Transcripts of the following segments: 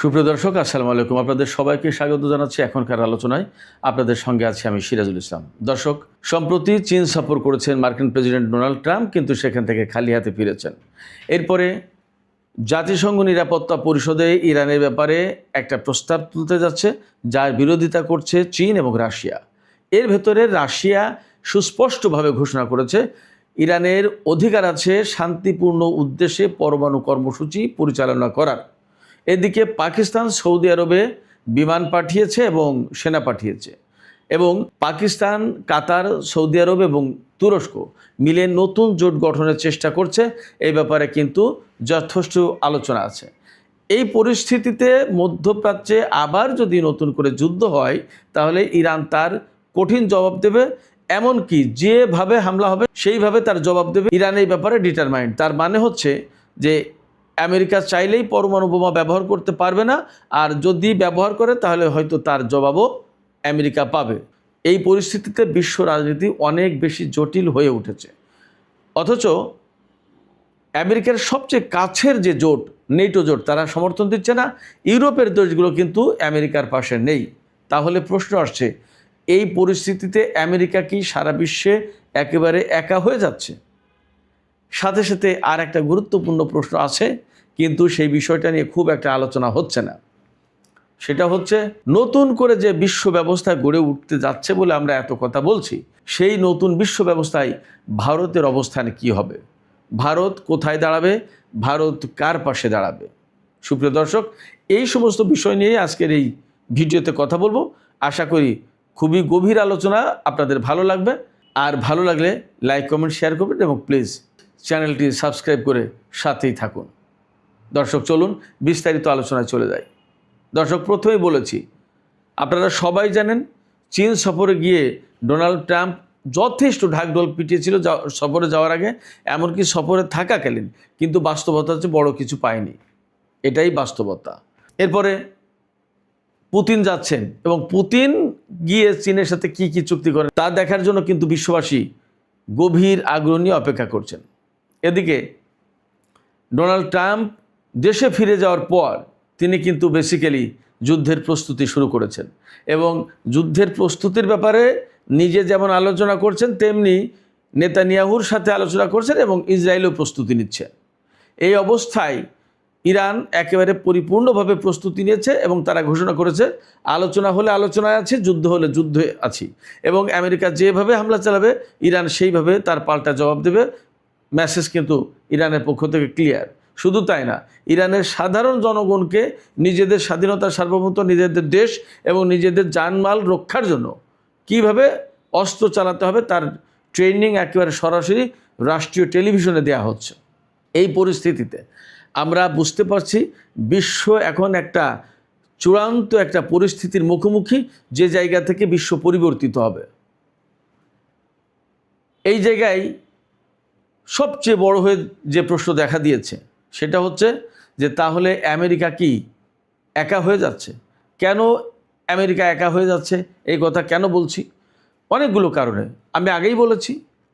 সুপ্রিয় দর্শক, আসসালামু আলাইকুম। আপনাদের সবাইকে স্বাগত জানাচ্ছি এখনকার আলোচনায়। আপনাদের সঙ্গে আছি আমি সিরাজুল ইসলাম। দর্শক, সম্প্রতি চীন সফর করেছেন মার্কিন প্রেসিডেন্ট ডোনাল্ড ট্রাম্প, কিন্তু সেখান থেকে খালি হাতে ফিরেছেন। এরপরে জাতিসংঘ নিরাপত্তা পরিষদে ইরানের ব্যাপারে একটা প্রস্তাব তুলতে যাচ্ছে, যার বিরোধিতা করছে চীন এবং রাশিয়া। এর ভেতরে রাশিয়া সুস্পষ্টভাবে ঘোষণা করেছে ইরানের অধিকার আছে শান্তিপূর্ণ উদ্দেশ্যে পরমাণু কর্মসূচি পরিচালনা করার। এদিকে পাকিস্তান সৌদি আরবে বিমান পাঠিয়েছে এবং সেনা পাঠিয়েছে, এবং পাকিস্তান, কাতার, সৌদি আরব এবং তুরস্ক মিলে নতুন জোট গঠনের চেষ্টা করছে। এই ব্যাপারে কিন্তু যথেষ্ট আলোচনা আছে। এই পরিস্থিতিতে মধ্যপ্রাচ্যে আবার যদি নতুন করে যুদ্ধ হয়, তাহলে ইরান তার কঠিন জবাব দেবে। এমনকি যেভাবে হামলা হবে সেইভাবে তার জবাব দেবে। ইরান এই ব্যাপারে ডিটারমাইন্ড। তার মানে হচ্ছে যে আমেরিকা চাইলেই পরমাণু বোমা ব্যবহার করতে পারবে না, আর যদি ব্যবহার করে তাহলে হয়তো তার জবাবও আমেরিকা পাবে। এই পরিস্থিতিতে বিশ্ব রাজনীতি অনেক বেশি জটিল হয়ে উঠেছে। অথচ আমেরিকার সবচেয়ে কাছের যে জোট, নেটো জোট, তারা সমর্থন দিচ্ছে না। ইউরোপের দেশগুলো কিন্তু আমেরিকার পাশে নেই। তাহলে প্রশ্ন আসছে, এই পরিস্থিতিতে আমেরিকা কি সারা বিশ্বে একেবারে একা হয়ে যাচ্ছে? সাথে সাথে আর একটা গুরুত্বপূর্ণ প্রশ্ন আছে, কিন্তু সেই বিষয়টা নিয়ে খুব একটা আলোচনা হচ্ছে না। সেটা হচ্ছে, নতুন করে যে বিশ্ব ব্যবস্থা গড়ে উঠতে যাচ্ছে বলে আমরা এত কথা বলছি, সেই নতুন বিশ্ব ব্যবস্থায় ভারতের অবস্থান কি হবে? ভারত কোথায় দাঁড়াবে? ভারত কার পাশে দাঁড়াবে? সুপ্রিয় দর্শক, এই সমস্ত বিষয় নিয়ে আজকের এই ভিডিওতে কথা বলবো। আশা করি খুবই গভীর আলোচনা, আপনাদের ভালো লাগবে। আর ভালো লাগলে লাইক, কমেন্ট, শেয়ার করবেন এবং প্লিজ চ্যানেলটি সাবস্ক্রাইব করে সাথেই থাকুন। দর্শক, চলুন বিস্তারিত আলোচনায় চলে যাই। দর্শক, প্রথমেই বলেছি, আপনারা সবাই জানেন চীন সফরে গিয়ে ডোনাল্ড ট্রাম্প যথেষ্ট ঢাকঢোল পিটিয়েছিল সফরে যাওয়ার আগে, এমনকি সফরে থাকাকালীন, কিন্তু বাস্তবতা হচ্ছে বড় কিছু পায়নি। এটাই বাস্তবতা। এরপরে পুতিন যাচ্ছেন, এবং পুতিন গিয়ে চীনের সাথে কি কি চুক্তি করেন তা দেখার জন্য কিন্তু বিশ্ববাসী গভীর আগ্রহ নিয়ে অপেক্ষা করছেন। এদিকে ডোনাল্ড ট্রাম্প দেশে ফিরে যাওয়ার পর তিনি কিন্তু বেসিক্যালি যুদ্ধের প্রস্তুতি শুরু করেছেন, এবং যুদ্ধের প্রস্তুতির ব্যাপারে নিজে যেমন আলোচনা করছেন, তেমনি নেতানিয়াহুর সাথে আলোচনা করছেন এবং ইসরায়েলও প্রস্তুতি নিচ্ছে। এই অবস্থায় ইরান একেবারে পরিপূর্ণভাবে প্রস্তুতি নিয়েছে এবং তারা ঘোষণা করেছে, আলোচনা হলে আলোচনায় আছি, যুদ্ধ হলে যুদ্ধে আছি, এবং আমেরিকা যেভাবে হামলা চালাবে ইরান সেইভাবে তার পাল্টা জবাব দেবে। মেসেজ কিন্তু ইরানের পক্ষ থেকে ক্লিয়ার। শুধু তাই না, ইরানের সাধারণ জনগণকে নিজেদের স্বাধীনতার সার্বভৌমত্ব, নিজেদের দেশ এবং নিজেদের জানমাল রক্ষার জন্য কিভাবে অস্ত্র চালাতে হবে তার ট্রেনিং একেবারে সরাসরি রাষ্ট্রীয় টেলিভিশনে দেওয়া হচ্ছে। এই পরিস্থিতিতে আমরা বুঝতে পারছি বিশ্ব এখন একটা চূড়ান্ত একটা পরিস্থিতির মুখোমুখি, যে জায়গা থেকে বিশ্ব পরিবর্তিত হবে। এই জায়গায় সবচেয়ে বড় হয়ে যে প্রশ্ন দেখা দিয়েছে সেটা হচ্ছে যে, তাহলে আমেরিকা কি একা হয়ে যাচ্ছে? কেন আমেরিকা একা হয়ে যাচ্ছে এই কথা কেন বলছি? অনেকগুলো কারণে। আমি আগেই বলেছি,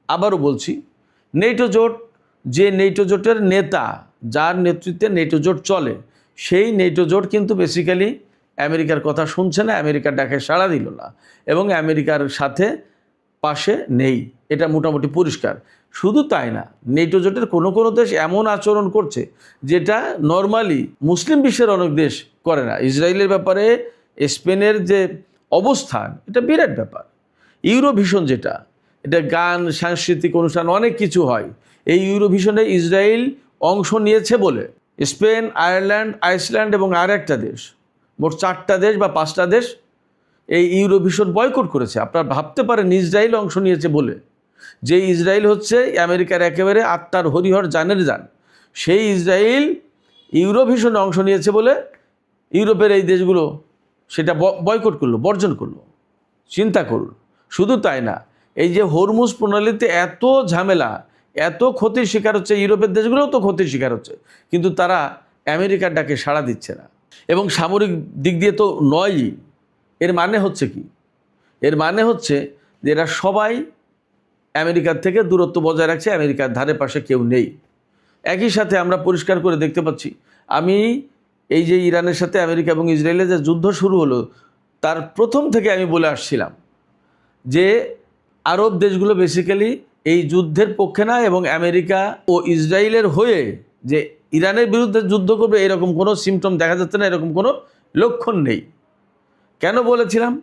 আবারও বলছি, নেটো জোট, যে নেটো জোটের নেতা, যার নেতৃত্বে নেটো জোট চলে, সেই নেটো জোট কিন্তু বেসিক্যালি আমেরিকার কথা শুনছে না, আমেরিকার ডাকে সাড়া দিল না, এবং আমেরিকার সাথে পাশে নেই। এটা মোটামুটি পরিষ্কার। শুধু তাই না, নেটো জোটের কোনো কোনো দেশ এমন আচরণ করছে যেটা নর্মালি মুসলিম বিশ্বের অনেক দেশ করে না। ইসরায়েলের ব্যাপারে স্পেনের যে অবস্থান, এটা বিরাট ব্যাপার। ইউরোভিশন যেটা, এটা গান, সাংস্কৃতিক অনুষ্ঠান, অনেক কিছু হয়। এই ইউরোভিশনে ইসরায়েল অংশ নিয়েছে বলে স্পেন, আয়ারল্যান্ড, আইসল্যান্ড এবং আর একটা দেশ, মোট 4টা দেশ বা 5টা দেশ এই ইউরোভিশন বয়কট করেছে। আপনারা ভাবতে পারেন ইসরায়েল অংশ নিয়েছে বলে, যে ইসরায়েল হচ্ছে আমেরিকার একেবারে আত্মার হরিহর জানের জান, সেই ইসরায়েল ইউরোভিশনে অংশ নিয়েছে বলে ইউরোপের এই দেশগুলো সেটা বয়কট করলো, বর্জন করলো। চিন্তা করুন। শুধু তাই না, এই যে হরমুজ প্রণালীতে এত ঝামেলা, এত ক্ষতির শিকার হচ্ছে, ইউরোপের দেশগুলোও তো ক্ষতির শিকার হচ্ছে, কিন্তু তারা আমেরিকার ডাকে সাড়া দিচ্ছে না। এবং সামরিক দিক দিয়ে তো নয়ই। এর মানে হচ্ছে কি? এর মানে হচ্ছে যে এরা সবাই আমেরিকার থেকে দূরত্ব বজায় রাখছে, আমেরিকার ধারে পাশে কেউ নেই। একই সাথে আমরা পরিষ্কার করে দেখতে পাচ্ছি, আমি এই যে ইরানের সাথে আমেরিকা এবং ইসরায়েলের যে যুদ্ধ শুরু হলো, তার প্রথম থেকে আমি বলে আসছিলাম যে আরব দেশগুলো বেসিক্যালি এই যুদ্ধের পক্ষে না, এবং আমেরিকা ও ইসরায়েলের হয়ে যে ইরানের বিরুদ্ধে যুদ্ধ করবে এরকম কোনো সিমটম দেখা যাচ্ছে না, এরকম কোনো লক্ষণ নেই। কেন বলেছিলাম?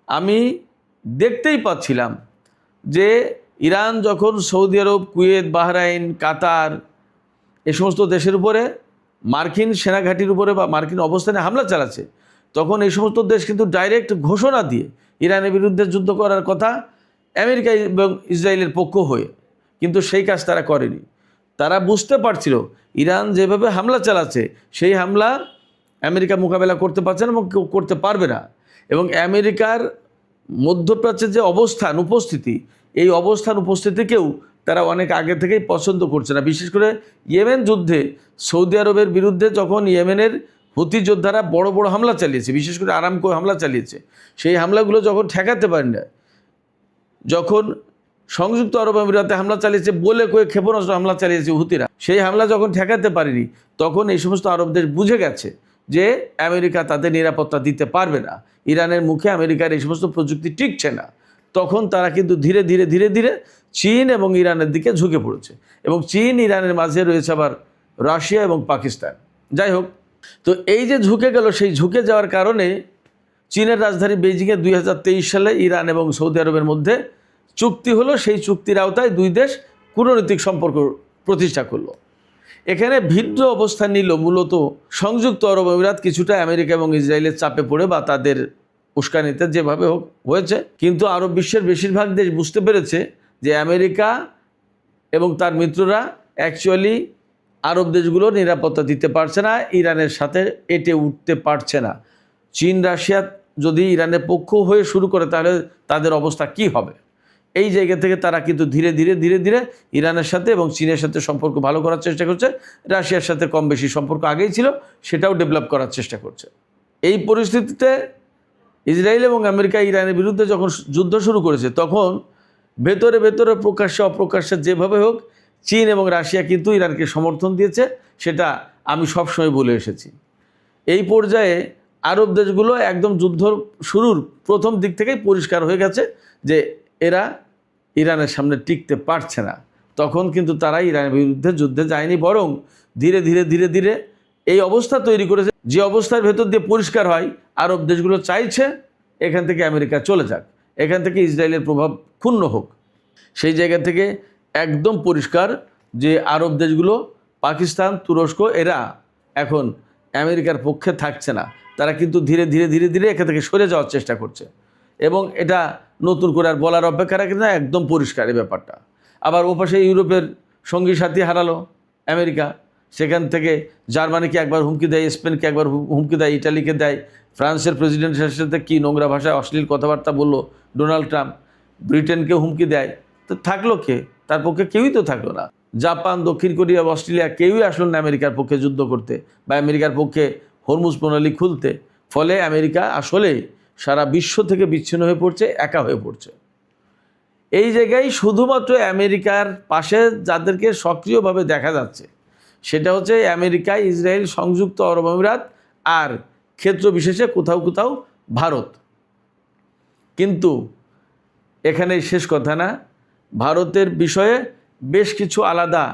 আমি দেখতেই পাচ্ছিলাম যে ইরান যখন সৌদি আরব, কুয়েত, বাহরাইন, কাতার এ সমস্ত দেশের উপরে মার্কিন সেনাঘাঁটির উপরে বা মার্কিন অবস্থানে হামলা চালাচ্ছে, তখন এই সমস্ত দেশ কিন্তু ডাইরেক্ট ঘোষণা দিয়ে ইরানের বিরুদ্ধে যুদ্ধ করার কথা আমেরিকা এবং ইসরায়েলের পক্ষ হয়ে, কিন্তু সেই কাজ তারা করেনি। তারা বুঝতে পারছিল ইরান যেভাবে হামলা চালাচ্ছে সেই হামলা আমেরিকা মোকাবেলা করতে পারছে না এবং করতে পারবে না, এবং আমেরিকার মধ্যপ্রাচ্যের যে অবস্থান উপস্থিতি, এই অবস্থান উপস্থিতিকেও তারা অনেক আগে থেকেই পছন্দ করছে না। বিশেষ করে ইয়েমেন যুদ্ধে সৌদি আরবের বিরুদ্ধে যখন ইয়েমেনের হুতি যোদ্ধারা বড় বড় হামলা চালিয়েছে, বিশেষ করে আরামকো হামলা চালিয়েছে, সেই হামলাগুলো যখন ঠেকাতে পারেন না, যখন সংযুক্ত আরব আমিরাতে হামলা চালিয়েছে বলে কয়ে ক্ষেপণাস্ত্র হামলা চালিয়েছে হুতিরা, সেই হামলা যখন ঠেকাতে পারেনি, তখন এই সমস্ত আরব দেশ বুঝে গেছে যে আমেরিকা তাদের নিরাপত্তা দিতে পারবে না, ইরানের মুখে আমেরিকার এই সমস্ত প্রযুক্তি টিকছে না। তখন তারা কিন্তু ধীরে ধীরে ধীরে ধীরে চীন এবং ইরানের দিকে ঝুঁকে পড়েছে, এবং চীন ইরানের মাঝে রয়েছে আবার রাশিয়া এবং পাকিস্তান। যাই হোক, তো এই যে ঝুঁকে গেল, সেই ঝুঁকে যাওয়ার কারণে চীনের রাজধানী বেইজিংয়ে 2023 সালে ইরান এবং সৌদি আরবের মধ্যে চুক্তি হলো। সেই চুক্তির আওতায় দুই দেশ কূটনৈতিক সম্পর্ক প্রতিষ্ঠা করলো। এখানে ভিন্ন অবস্থান নিল মূলত সংযুক্ত আরব আমিরাত, কিছুটা আমেরিকা এবং ইসরায়েলের চাপে পড়ে বা তাদের উস্কানিতে যেভাবে হোক হয়েছে। কিন্তু আরব বিশ্বের বেশিরভাগ দেশ বুঝতে পেরেছে যে আমেরিকা এবং তার মিত্ররা অ্যাকচুয়ালি আরব দেশগুলো নিরাপত্তা দিতে পারছে না, ইরানের সাথে এটে উঠতে পারছে না। চীন, রাশিয়া যদি ইরানের পক্ষ হয়ে শুরু করে তাহলে তাদের অবস্থা কি হবে? এই জায়গা থেকে তারা কিন্তু ধীরে ধীরে ধীরে ধীরে ইরানের সাথে এবং চীনের সাথে সম্পর্ক ভালো করার চেষ্টা করছে। রাশিয়ার সাথে কম বেশি সম্পর্ক আগেই ছিল, সেটাও ডেভেলপ করার চেষ্টা করছে। এই পরিস্থিতিতে ইসরায়েল এবং আমেরিকা ইরানের বিরুদ্ধে যখন যুদ্ধ শুরু করেছে, তখন ভেতরে ভেতরে প্রকাশ্যে অপ্রকাশ্যে যেভাবে হোক চীন এবং রাশিয়া কিন্তু ইরানকে সমর্থন দিয়েছে, সেটা আমি সবসময় বলে এসেছি। এই পর্যায়ে আরব দেশগুলো একদম যুদ্ধ শুরুর প্রথম দিক থেকেই পরিষ্কার হয়ে গেছে যে এরা ইরানের সামনে টিকতে পারছে না। তখন কিন্তু তারা ইরানের বিরুদ্ধে যুদ্ধে যায়নি, বরং ধীরে ধীরে ধীরে ধীরে এই অবস্থা তৈরি করেছে, যে অবস্থার ভেতর দিয়ে পরিষ্কার হয় আরব দেশগুলো চাইছে এখান থেকে আমেরিকা চলে যাক, এখান থেকে ইসরায়েলের প্রভাব ক্ষুণ্ণ হোক। সেই জায়গা থেকে একদম পরিষ্কার যে আরব দেশগুলো, পাকিস্তান, তুরস্ক, এরা এখন আমেরিকার পক্ষে থাকছে না। তারা কিন্তু ধীরে ধীরে ধীরে ধীরে এখান থেকে সরে যাওয়ার চেষ্টা করছে, এবং এটা নতুন করে আর বলার অপেক্ষা রাখে না, একদম পরিষ্কার এই ব্যাপারটা। আবার ওপাশে ইউরোপের সঙ্গী সাথী হারালো আমেরিকা, সেখান থেকে জার্মানিকে একবার হুমকি দেয়, স্পেনকে একবার হুমকি দেয়, ইটালিকে দেয়, ফ্রান্সের প্রেসিডেন্টের সাথে কী নোংরা ভাষায় অশ্লীল কথাবার্তা বললো ডোনাল্ড ট্রাম্প, ব্রিটেনকে হুমকি দেয়। তো থাকলো কে? তার পক্ষে কেউই তো থাকলো না। জাপান, দক্ষিণ কোরিয়া, অস্ট্রেলিয়া কেউই আসলো না আমেরিকার পক্ষে যুদ্ধ করতে বা আমেরিকার পক্ষে হরমুজ প্রণালী খুলতে। ফলে আমেরিকা আসলে সারা বিশ্ব থেকে বিচ্ছিন্ন হয়ে পড়ছে, একা হয়ে পড়ছে। এই জায়গায় শুধুমাত্র আমেরিকার পাশে যাদেরকে সক্রিয়ভাবে দেখা যাচ্ছে সেটা হচ্ছে আমেরিকা, ইসরায়েল, সংযুক্ত আরব আমিরাত আর ক্ষেত্র বিশেষে কোথাও কোথাও ভারত। কিন্তু এখানে শেষ কথা না, ভারতের বিষয়ে বেশ কিছু আলাদা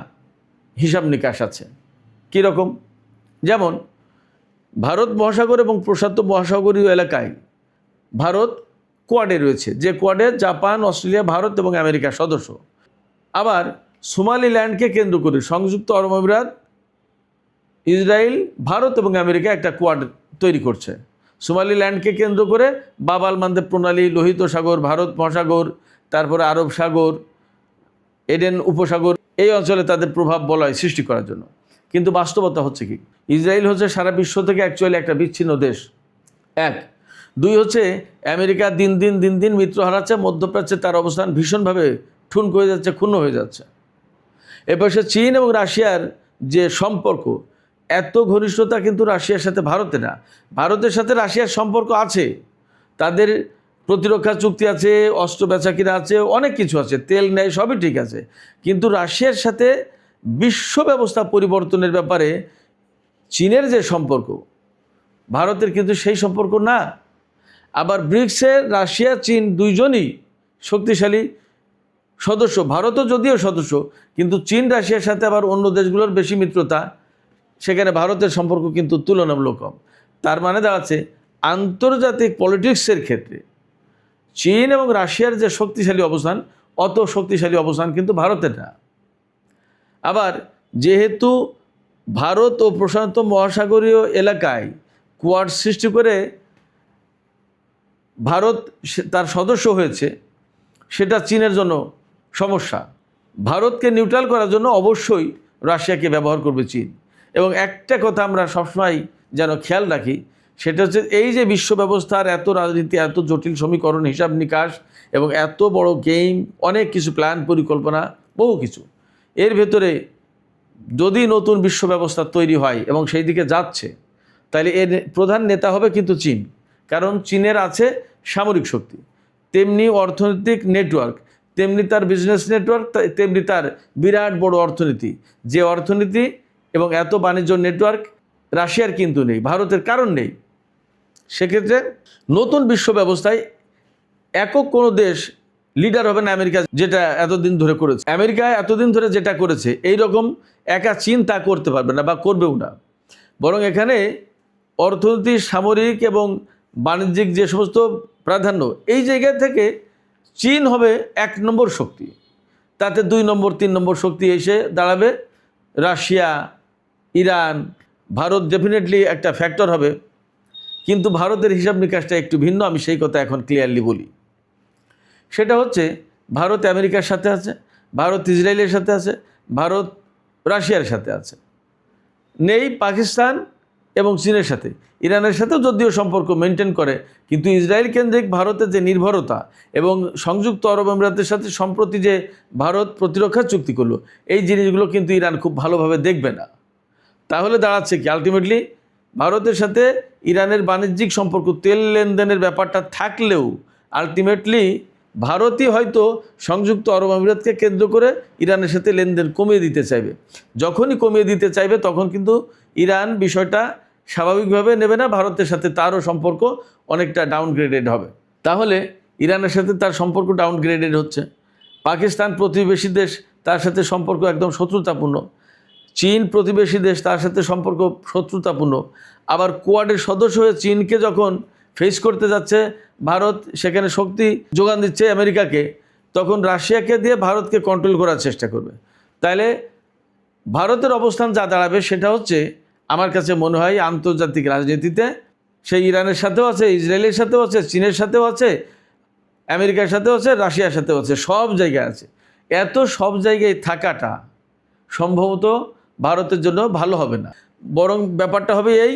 হিসাব নিকাশ আছে। কীরকম? যেমন ভারত মহাসাগর এবং প্রশান্ত মহাসাগরীয় এলাকায় ভারত কোয়াডে রয়েছে, যে কোয়াডে জাপান, অস্ট্রেলিয়া, ভারত এবং আমেরিকা সদস্য। আবার সোমালিল্যান্ডকে কেন্দ্র করে সংযুক্ত আরব আমিরাত, ইসরায়েল, ভারত এবং আমেরিকা একটা কোয়াড তৈরি করছে। সোমালিল্যান্ডকে কেন্দ্র করে বাব আল মান্দেব প্রণালী, লোহিত সাগর, ভারত মহাসাগর, তারপরে আরব সাগর, এডেন উপসাগর, এই অঞ্চলে তাদের প্রভাব বলয় সৃষ্টি করার জন্য। কিন্তু বাস্তবতা হচ্ছে কি, ইসরায়েল হচ্ছে সারা বিশ্ব থেকে অ্যাকচুয়ালি একটা বিচ্ছিন্ন দেশ, এক। দুই হচ্ছে আমেরিকা দিন দিন দিন দিন মিত্র হারাচ্ছে, মধ্যপ্রাচ্যে তার অবস্থান ভীষণভাবে ঠুনক হয়ে যাচ্ছে, ক্ষুণ্ণ হয়ে যাচ্ছে। এপাশে চীন এবং রাশিয়ার যে সম্পর্ক, এত ঘনিষ্ঠতা কিন্তু রাশিয়ার সাথে ভারতে না। ভারতের সাথে রাশিয়ার সম্পর্ক আছে, তাদের প্রতিরক্ষা চুক্তি আছে, অস্ত্র বেচা কিনা আছে, অনেক কিছু আছে, তেল নেয়, সবই ঠিক আছে। কিন্তু রাশিয়ার সাথে বিশ্ব ব্যবস্থা পরিবর্তনের ব্যাপারে চীনের যে সম্পর্ক, ভারতের কিন্তু সেই সম্পর্ক না। আবার ব্রিক্সে রাশিয়া চীন দুইজনই শক্তিশালী সদস্য, ভারতও যদিও সদস্য, কিন্তু চীন রাশিয়ার সাথে আবার অন্য দেশগুলোর বেশি মিত্রতা, সেখানে ভারতের সম্পর্ক কিন্তু তুলনামূলক কম। তার মানে দাঁড়াচ্ছে আন্তর্জাতিক পলিটিক্সের ক্ষেত্রে চীন এবং রাশিয়ার যে শক্তিশালী অবস্থান, অত শক্তিশালী অবস্থান কিন্তু ভারতের না। আবার যেহেতু ভারত ও প্রশান্ত মহাসাগরীয় এলাকায় কোয়াড সৃষ্টি করে ভারত তার সদস্য হয়েছে, সেটা চীনের জন্য সমস্যা। ভারতকে নিউট্রাল করার জন্য অবশ্যই রাশিয়াকে ব্যবহার করবে চীন। এবং একটা কথা আমরা সবসময় যেন খেয়াল রাখি, সেটা হচ্ছে এই যে বিশ্ব ব্যবস্থার এত রাজনীতি, এত জটিল সমীকরণ, হিসাব নিকাশ এবং এত বড় গেম, অনেক কিছু প্ল্যান, পরিকল্পনা, বহু কিছু, এর ভেতরে যদি নতুন বিশ্ব ব্যবস্থা তৈরি হয় এবং সেই দিকে যাচ্ছে, তাহলে এর প্রধান নেতা হবে কিন্তু চীন। কারণ চীনের আছে সামরিক শক্তি, তেমনি অর্থনৈতিক নেটওয়ার্ক, তেমনি তার বিজনেস নেটওয়ার্ক, তেমনি তার বিরাট বড় অর্থনীতি। যে অর্থনীতি এবং এত বাণিজ্য নেটওয়ার্ক রাশিয়ার কিন্তু নেই, ভারতের কারণ নেই। সেক্ষেত্রে নতুন বিশ্ব ব্যবস্থায় একক কোনো দেশ লিডার হবে না আমেরিকা, যেটা এতদিন ধরে করেছে। আমেরিকা এতদিন ধরে যেটা করেছে, এই রকম একা চীন তা করতে পারবে না বা করবেও না। বরং এখানে অর্থনীতি, সামরিক এবং বাণিজ্যিক যে সমস্ত প্রাধান্য, এই জায়গা থেকে চীন হবে 1 নম্বর শক্তি, তাতে 2 নম্বর 3 নম্বর শক্তি এসে দাঁড়াবে রাশিয়া, ইরান। ভারত ডেফিনেটলি একটা ফ্যাক্টর হবে, কিন্তু ভারতের হিসাব নিকাশটা একটু ভিন্ন। আমি সেই কথা এখন ক্লিয়ারলি বলি। সেটা হচ্ছে ভারত আমেরিকার সাথে আছে, ভারত ইসরায়েলের সাথে আছে, ভারত রাশিয়ার সাথে আছে, নেই পাকিস্তান এবং চীনের সাথে। ইরানের সাথেও যদিও সম্পর্ক মেনটেন করে, কিন্তু ইসরায়েল কেন্দ্রিক ভারতের যে নির্ভরতা এবং সংযুক্ত আরব আমিরাতের সাথে সম্প্রতি যে ভারত প্রতিরক্ষা চুক্তি করলো, এই জিনিসগুলো কিন্তু ইরান খুব ভালোভাবে দেখবে না। তাহলে দাঁড়াচ্ছে কি, আলটিমেটলি ভারতের সাথে ইরানের বাণিজ্যিক সম্পর্ক, তেল লেনদেনের ব্যাপারটা থাকলেও আলটিমেটলি ভারতই হয়তো সংযুক্ত আরব আমিরাতকে কেন্দ্র করে ইরানের সাথে লেনদেন কমিয়ে দিতে চাইবে। যখনই কমিয়ে দিতে চাইবে, তখন কিন্তু ইরান বিষয়টা স্বাভাবিকভাবে নেবে না, ভারতের সাথে তারও সম্পর্ক অনেকটা ডাউনগ্রেডেড হবে। তাহলে ইরানের সাথে তার সম্পর্ক ডাউনগ্রেডেড হচ্ছে। পাকিস্তান প্রতিবেশী দেশ, তার সাথে সম্পর্ক একদম শত্রুতাপূর্ণ। চীন প্রতিবেশী দেশ, তার সাথে সম্পর্ক শত্রুতাপূর্ণ। আবার কোয়াডের সদস্য হয়ে চীনকে যখন ফেস করতে যাচ্ছে ভারত, সেখানে শক্তি যোগান দিচ্ছে আমেরিকাকে, তখন রাশিয়াকে দিয়ে ভারতকে কন্ট্রোল করার চেষ্টা করবে। তাইলে ভারতের অবস্থান যা দাঁড়াবে, সেটা হচ্ছে আমার কাছে মনে হয় আন্তর্জাতিক রাজনীতিতে সেই ইরানের সাথেও আছে, ইসরায়েলের সাথেও আছে, চীনের সাথেও আছে, আমেরিকার সাথেও আছে, রাশিয়ার সাথেও আছে, সব জায়গায় আছে। এত সব জায়গায় থাকাটা সম্ভবত ভারতের জন্য ভালো হবে না। বরং ব্যাপারটা হবে এই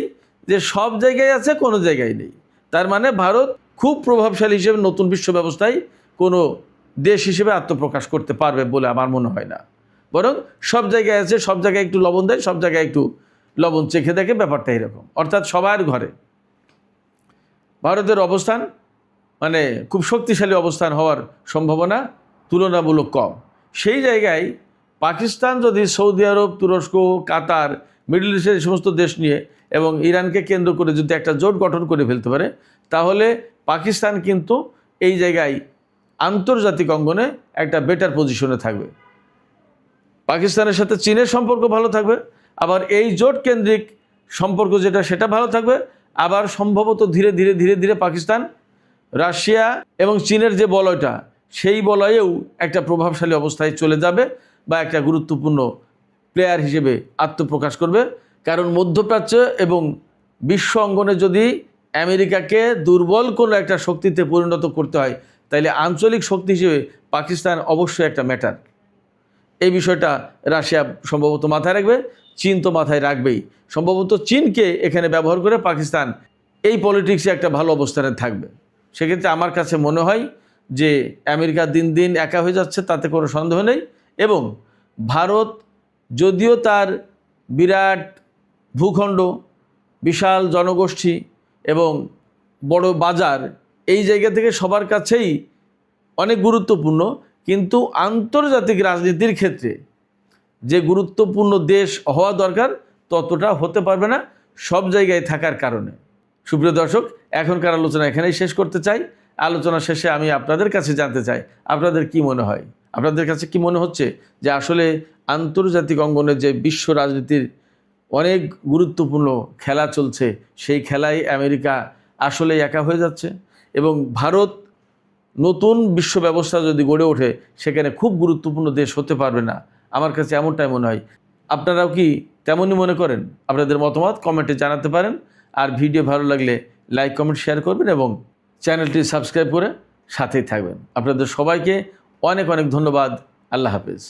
যে সব জায়গায় আছে, কোনো জায়গায় নেই। তার মানে ভারত খুব প্রভাবশালী হিসেবে নতুন বিশ্ব ব্যবস্থায় কোনো দেশ হিসেবে আত্মপ্রকাশ করতে পারবে বলে আমার মনে হয় না। বরং সব জায়গায় আছে, সব জায়গায় একটু লবণ দেয়, সব জায়গায় একটু লবণ চেখে দেখে, ব্যাপারটা এরকম। অর্থাৎ সবার ঘরে ভারতের অবস্থান মানে খুব শক্তিশালী অবস্থান হওয়ার সম্ভাবনা তুলনামূলক কম। সেই জায়গায় পাকিস্তান যদি সৌদি আরব, তুরস্ক, কাতার, মিডল ইস্টের এই সমস্ত দেশ নিয়ে এবং ইরানকে কেন্দ্র করে যদি একটা জোট গঠন করে ফেলতে পারে, তাহলে পাকিস্তান কিন্তু এই জায়গায় আন্তর্জাতিক অঙ্গনে একটা বেটার পজিশনে থাকবে। পাকিস্তানের সাথে চীনের সম্পর্ক ভালো থাকবে, আবার এই জোট কেন্দ্রিক সম্পর্ক যেটা, সেটা ভালো থাকবে। আবার সম্ভবত ধীরে ধীরে ধীরে ধীরে পাকিস্তান, রাশিয়া এবং চীনের যে বলয়টা, সেই বলয়েও একটা প্রভাবশালী অবস্থায় চলে যাবে বা একটা গুরুত্বপূর্ণ প্লেয়ার হিসেবে আত্মপ্রকাশ করবে। কারণ মধ্যপ্রাচ্য এবং বিশ্ব অঙ্গনে যদি আমেরিকাকে দুর্বল কোনো একটা শক্তিতে পরিণত করতে হয়, তাইলে আঞ্চলিক শক্তি হিসেবে পাকিস্তান অবশ্যই একটা ম্যাটার। এই বিষয়টা রাশিয়া সম্ভবত মাথায় রাখবে, চীন তো মাথায় রাখবেই। সম্ভবত চীনকে এখানে ব্যবহার করে পাকিস্তান এই পলিটিক্সে একটা ভালো অবস্থানে থাকবে। সেক্ষেত্রে আমার কাছে মনে হয় যে আমেরিকা দিন দিন একা হয়ে যাচ্ছে, তাতে কোনো সন্দেহ নেই। এবং ভারত যদিও তার বিরাট ভূখণ্ড, বিশাল জনগোষ্ঠী এবং বড় বাজার, এই জায়গা থেকে সবার কাছেই অনেক গুরুত্বপূর্ণ, কিন্তু আন্তর্জাতিক রাজনীতির ক্ষেত্রে যে গুরুত্বপূর্ণ দেশ হওয়া দরকার, ততটা হতে পারবে না সব জায়গায় থাকার কারণে। সুপ্রিয় দর্শক, এখনকার আলোচনা এখানেই শেষ করতে চাই। আলোচনা শেষে আমি আপনাদের কাছে জানতে চাই, আপনাদের কি মনে হয়, আপনাদের কাছে কি মনে হচ্ছে যে আসলে আন্তর্জাতিক অঙ্গনে যে বিশ্ব রাজনীতির অনেক গুরুত্বপূর্ণ খেলা চলছে, সেই খেলায় আমেরিকা আসলেই একা হয়ে যাচ্ছে এবং ভারত নতুন বিশ্ব ব্যবস্থা যদি গড়ে ওঠে সেখানে খুব গুরুত্বপূর্ণ দেশ হতে পারবে না? আমার কাছে এমনটাই মনে হয়। আপনারাও কি তেমনই মনে করেন? আপনাদের মতামত কমেন্টে জানাতে পারেন। আর ভিডিও ভালো লাগলে লাইক, কমেন্ট, শেয়ার করবেন এবং চ্যানেলটি সাবস্ক্রাইব করে সাথেই থাকবেন। আপনাদের সবাইকে অনেক অনেক ধন্যবাদ। আল্লাহ হাফেজ।